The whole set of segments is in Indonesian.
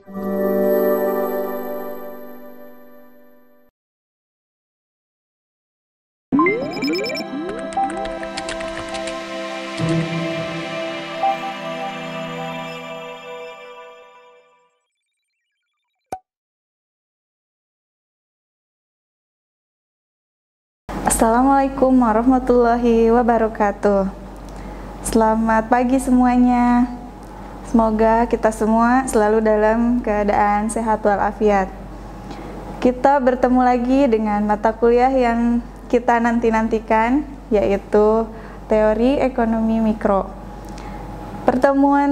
Assalamualaikum warahmatullahi wabarakatuh. Selamat pagi semuanya. Semoga kita semua selalu dalam keadaan sehat walafiat. Kita bertemu lagi dengan mata kuliah yang kita nanti-nantikan, yaitu Teori Ekonomi Mikro. Pertemuan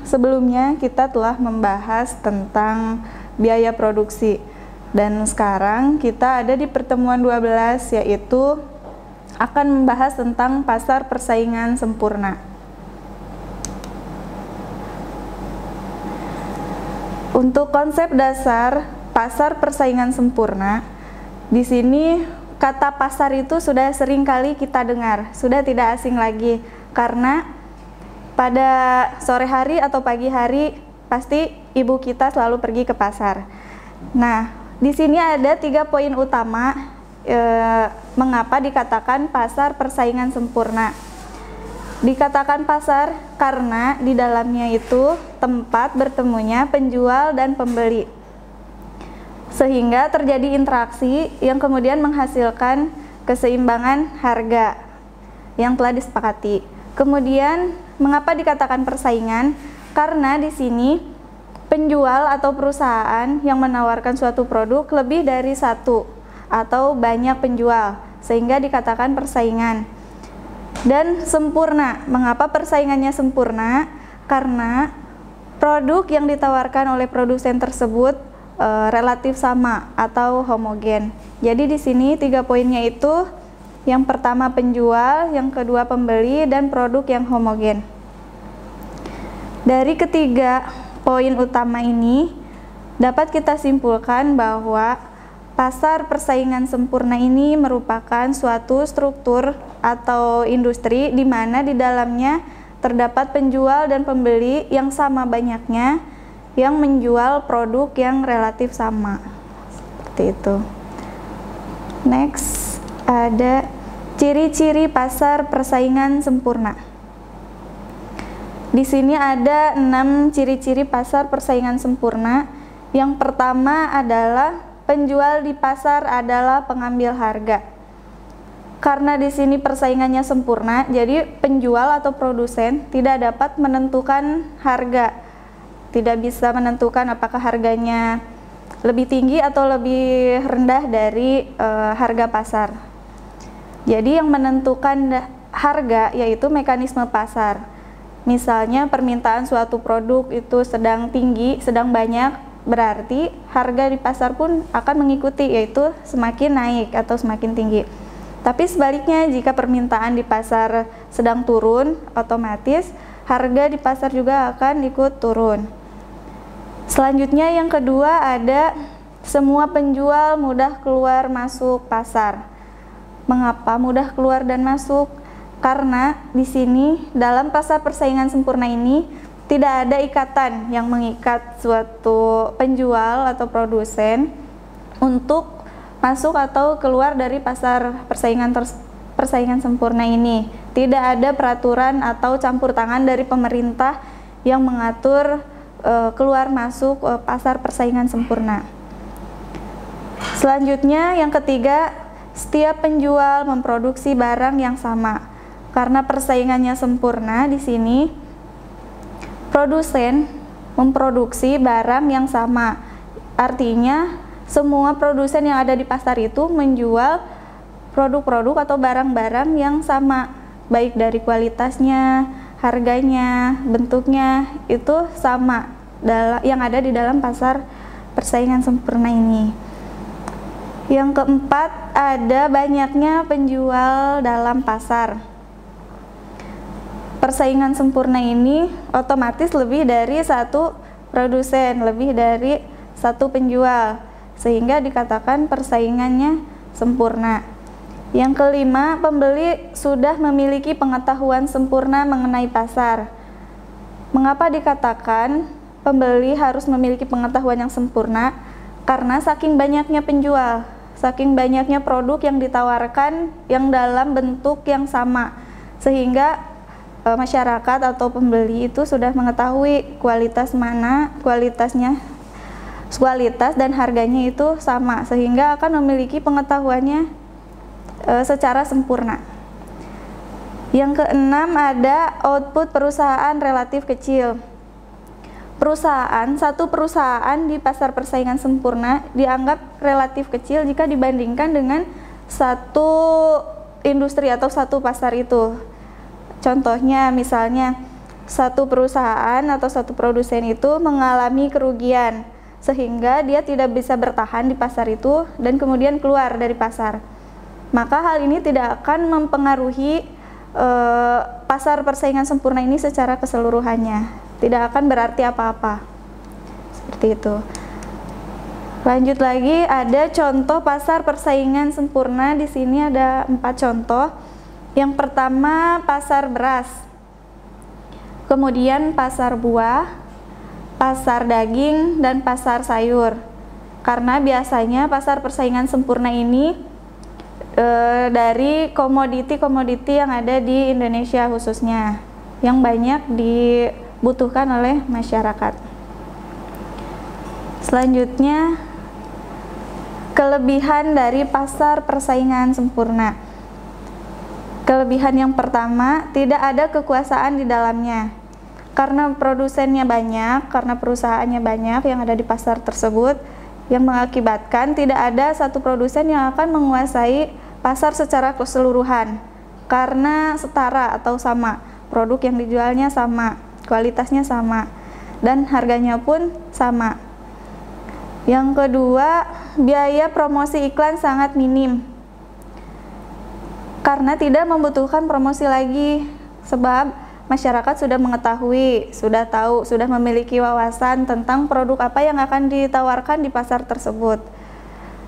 sebelumnya kita telah membahas tentang biaya produksi. Dan sekarang kita ada di pertemuan 12, yaitu akan membahas tentang pasar persaingan sempurna. Untuk konsep dasar pasar persaingan sempurna, di sini kata pasar itu sudah sering kali kita dengar, sudah tidak asing lagi, karena pada sore hari atau pagi hari pasti ibu kita selalu pergi ke pasar. Nah, di sini ada 3 poin utama mengapa dikatakan pasar persaingan sempurna. Dikatakan pasar karena di dalamnya itu tempat bertemunya penjual dan pembeli, sehingga terjadi interaksi yang kemudian menghasilkan keseimbangan harga yang telah disepakati. Kemudian mengapa dikatakan persaingan? Karena di sini penjual atau perusahaan yang menawarkan suatu produk lebih dari satu atau banyak penjual, sehingga dikatakan persaingan. Dan sempurna, mengapa persaingannya sempurna? Karena produk yang ditawarkan oleh produsen tersebut relatif sama atau homogen. Jadi di sini 3 poinnya itu, yang pertama penjual, yang kedua pembeli, dan produk yang homogen. Dari ketiga poin utama ini dapat kita simpulkan bahwa pasar persaingan sempurna ini merupakan suatu struktur atau industri di mana di dalamnya terdapat penjual dan pembeli yang sama banyaknya yang menjual produk yang relatif sama. Seperti itu. Next, ada ciri-ciri pasar persaingan sempurna. Di sini ada 6 ciri-ciri pasar persaingan sempurna. Yang pertama adalah penjual di pasar adalah pengambil harga. Karena di sini persaingannya sempurna, jadi penjual atau produsen tidak dapat menentukan harga. Tidak bisa menentukan apakah harganya lebih tinggi atau lebih rendah dari harga pasar. Jadi yang menentukan harga yaitu mekanisme pasar. Misalnya permintaan suatu produk itu sedang tinggi, sedang banyak, berarti harga di pasar pun akan mengikuti, yaitu semakin naik atau semakin tinggi. Tapi sebaliknya, jika permintaan di pasar sedang turun, otomatis harga di pasar juga akan ikut turun. Selanjutnya yang kedua ada semua penjual mudah keluar masuk pasar. Mengapa mudah keluar dan masuk? Karena di sini dalam pasar persaingan sempurna ini tidak ada ikatan yang mengikat suatu penjual atau produsen untuk masuk atau keluar dari pasar persaingan sempurna ini. Tidak ada peraturan atau campur tangan dari pemerintah yang mengatur keluar masuk pasar persaingan sempurna. Selanjutnya yang ketiga, setiap penjual memproduksi barang yang sama. Karena persaingannya sempurna, di sini produsen memproduksi barang yang sama. Artinya semua produsen yang ada di pasar itu menjual produk-produk atau barang-barang yang sama, baik dari kualitasnya, harganya, bentuknya itu sama yang ada di dalam pasar persaingan sempurna ini. Yang keempat, ada banyaknya penjual dalam pasar. Persaingan sempurna ini otomatis lebih dari satu produsen, lebih dari satu penjual, sehingga dikatakan persaingannya sempurna. Yang kelima, pembeli sudah memiliki pengetahuan sempurna mengenai pasar. Mengapa dikatakan pembeli harus memiliki pengetahuan yang sempurna karena saking banyaknya penjual, saking banyaknya produk yang ditawarkan yang dalam bentuk yang sama, sehingga masyarakat atau pembeli itu sudah mengetahui kualitas mana, kualitas dan harganya itu sama, sehingga akan memiliki pengetahuannya secara sempurna. Yang keenam ada output perusahaan relatif kecil. Satu perusahaan di pasar persaingan sempurna dianggap relatif kecil jika dibandingkan dengan satu industri atau satu pasar itu. Contohnya misalnya satu perusahaan atau satu produsen itu mengalami kerugian sehingga dia tidak bisa bertahan di pasar itu dan kemudian keluar dari pasar. Maka hal ini tidak akan mempengaruhi pasar persaingan sempurna ini secara keseluruhannya. Tidak akan berarti apa-apa. Seperti itu. Lanjut lagi, ada contoh pasar persaingan sempurna. Di sini ada 4 contoh. Yang pertama pasar beras, kemudian pasar buah, pasar daging, dan pasar sayur. Karena biasanya pasar persaingan sempurna ini dari komoditi-komoditi yang ada di Indonesia khususnya, yang banyak dibutuhkan oleh masyarakat. Selanjutnya, kelebihan dari pasar persaingan sempurna. Kelebihan yang pertama, tidak ada kekuasaan di dalamnya. Karena produsennya banyak, karena perusahaannya banyak yang ada di pasar tersebut, yang mengakibatkan tidak ada satu produsen yang akan menguasai pasar secara keseluruhan. Karena setara atau sama, produk yang dijualnya sama, kualitasnya sama, dan harganya pun sama. Yang kedua, biaya promosi iklan sangat minim. Karena tidak membutuhkan promosi lagi, sebab masyarakat sudah mengetahui, sudah tahu, sudah memiliki wawasan tentang produk apa yang akan ditawarkan di pasar tersebut.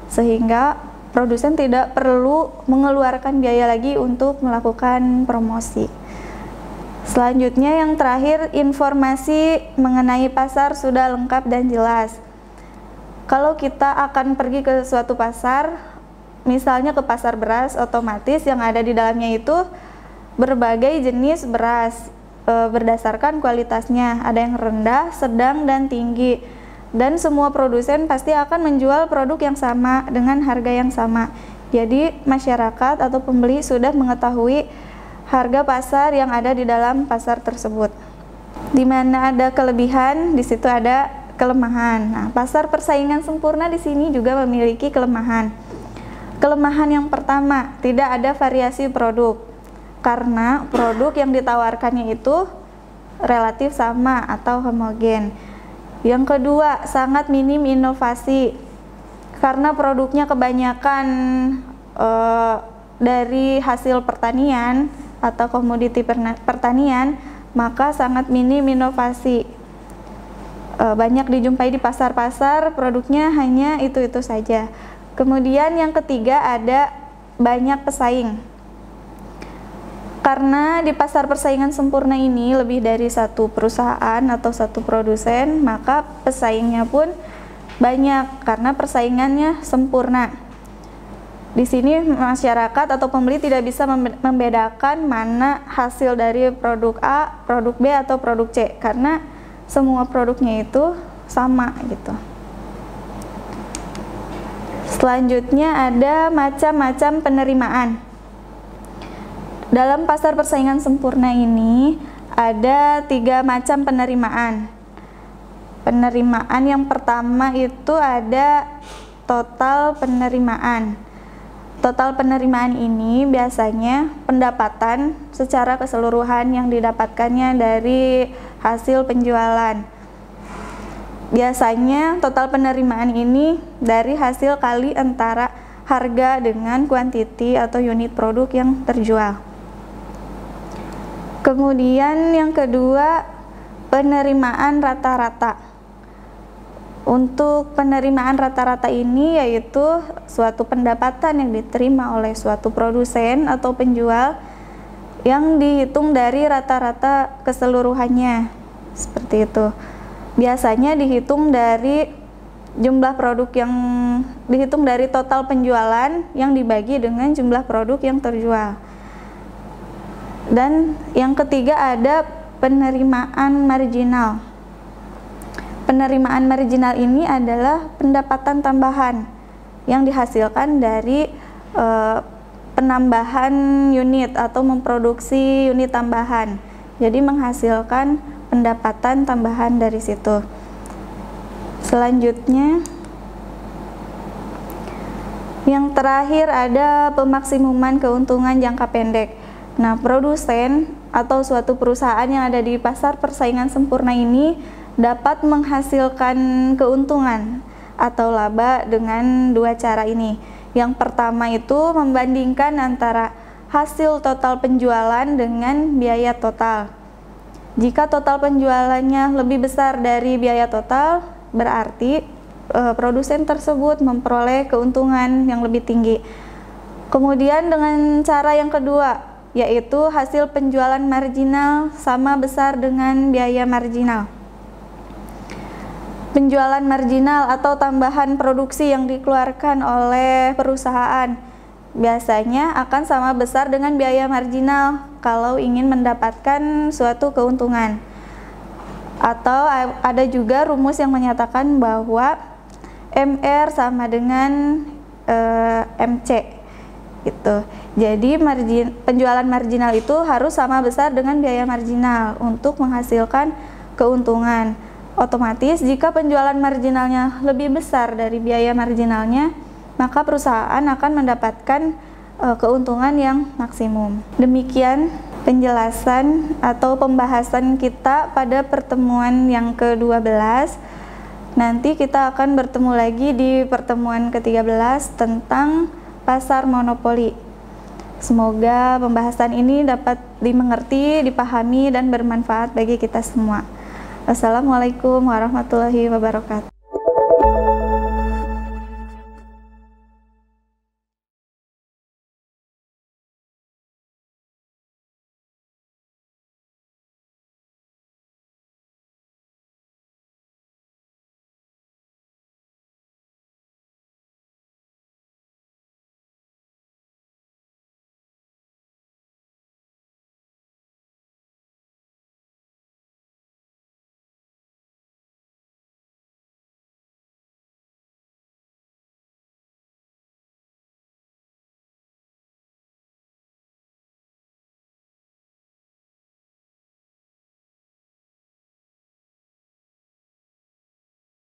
Sehingga produsen tidak perlu mengeluarkan biaya lagi untuk melakukan promosi. Selanjutnya yang terakhir, informasi mengenai pasar sudah lengkap dan jelas. Kalau kita akan pergi ke suatu pasar, misalnya ke pasar beras, otomatis yang ada di dalamnya itu berbagai jenis beras berdasarkan kualitasnya. Ada yang rendah, sedang, dan tinggi. Dan semua produsen pasti akan menjual produk yang sama dengan harga yang sama. Jadi masyarakat atau pembeli sudah mengetahui harga pasar yang ada di dalam pasar tersebut. Di mana ada kelebihan, di situ ada kelemahan. Nah, pasar persaingan sempurna di sini juga memiliki kelemahan. Kelemahan yang pertama, tidak ada variasi produk. Karena produk yang ditawarkannya itu relatif sama atau homogen. Yang kedua, sangat minim inovasi. Karena produknya kebanyakan dari hasil pertanian atau komoditi pertanian, maka sangat minim inovasi. Banyak dijumpai di pasar-pasar, produknya hanya itu-itu saja. Kemudian yang ketiga, ada banyak pesaing. Karena di pasar persaingan sempurna ini lebih dari satu perusahaan atau satu produsen, maka pesaingnya pun banyak karena persaingannya sempurna. Di sini masyarakat atau pembeli tidak bisa membedakan mana hasil dari produk A, produk B, atau produk C karena semua produknya itu sama gitu. Selanjutnya ada macam-macam penerimaan. Dalam pasar persaingan sempurna ini ada 3 macam penerimaan. Penerimaan yang pertama itu ada total penerimaan. Total penerimaan ini biasanya pendapatan secara keseluruhan yang didapatkannya dari hasil penjualan. Biasanya total penerimaan ini dari hasil kali antara harga dengan kuantiti atau unit produk yang terjual. Kemudian yang kedua, penerimaan rata-rata. Untuk penerimaan rata-rata ini yaitu suatu pendapatan yang diterima oleh suatu produsen atau penjual yang dihitung dari rata-rata keseluruhannya. Seperti itu. biasanya dihitung dari jumlah produk yang dihitung dari total penjualan yang dibagi dengan jumlah produk yang terjual. Dan yang ketiga ada penerimaan marginal. Penerimaan marginal ini adalah pendapatan tambahan yang dihasilkan dari penambahan unit atau memproduksi unit tambahan. Jadi menghasilkan pendapatan tambahan dari situ. Selanjutnya, yang terakhir ada pemaksimuman keuntungan jangka pendek. Nah, produsen atau suatu perusahaan yang ada di pasar persaingan sempurna ini dapat menghasilkan keuntungan atau laba dengan dua cara ini. Yang pertama itu membandingkan antara hasil total penjualan dengan biaya total. Jika total penjualannya lebih besar dari biaya total, berarti produsen tersebut memperoleh keuntungan yang lebih tinggi. Kemudian dengan cara yang kedua, yaitu hasil penjualan marginal sama besar dengan biaya marginal. Penjualan marginal atau tambahan produksi yang dikeluarkan oleh perusahaan biasanya akan sama besar dengan biaya marginal kalau ingin mendapatkan suatu keuntungan. Atau ada juga rumus yang menyatakan bahwa MR sama dengan MC gitu. Jadi penjualan marginal itu harus sama besar dengan biaya marginal untuk menghasilkan keuntungan. Otomatis jika penjualan marginalnya lebih besar dari biaya marginalnya, maka perusahaan akan mendapatkan keuntungan yang maksimum. Demikian penjelasan atau pembahasan kita pada pertemuan yang ke-12. Nanti kita akan bertemu lagi di pertemuan ke-13 tentang pasar monopoli. Semoga pembahasan ini dapat dimengerti, dipahami, dan bermanfaat bagi kita semua. Wassalamualaikum warahmatullahi wabarakatuh.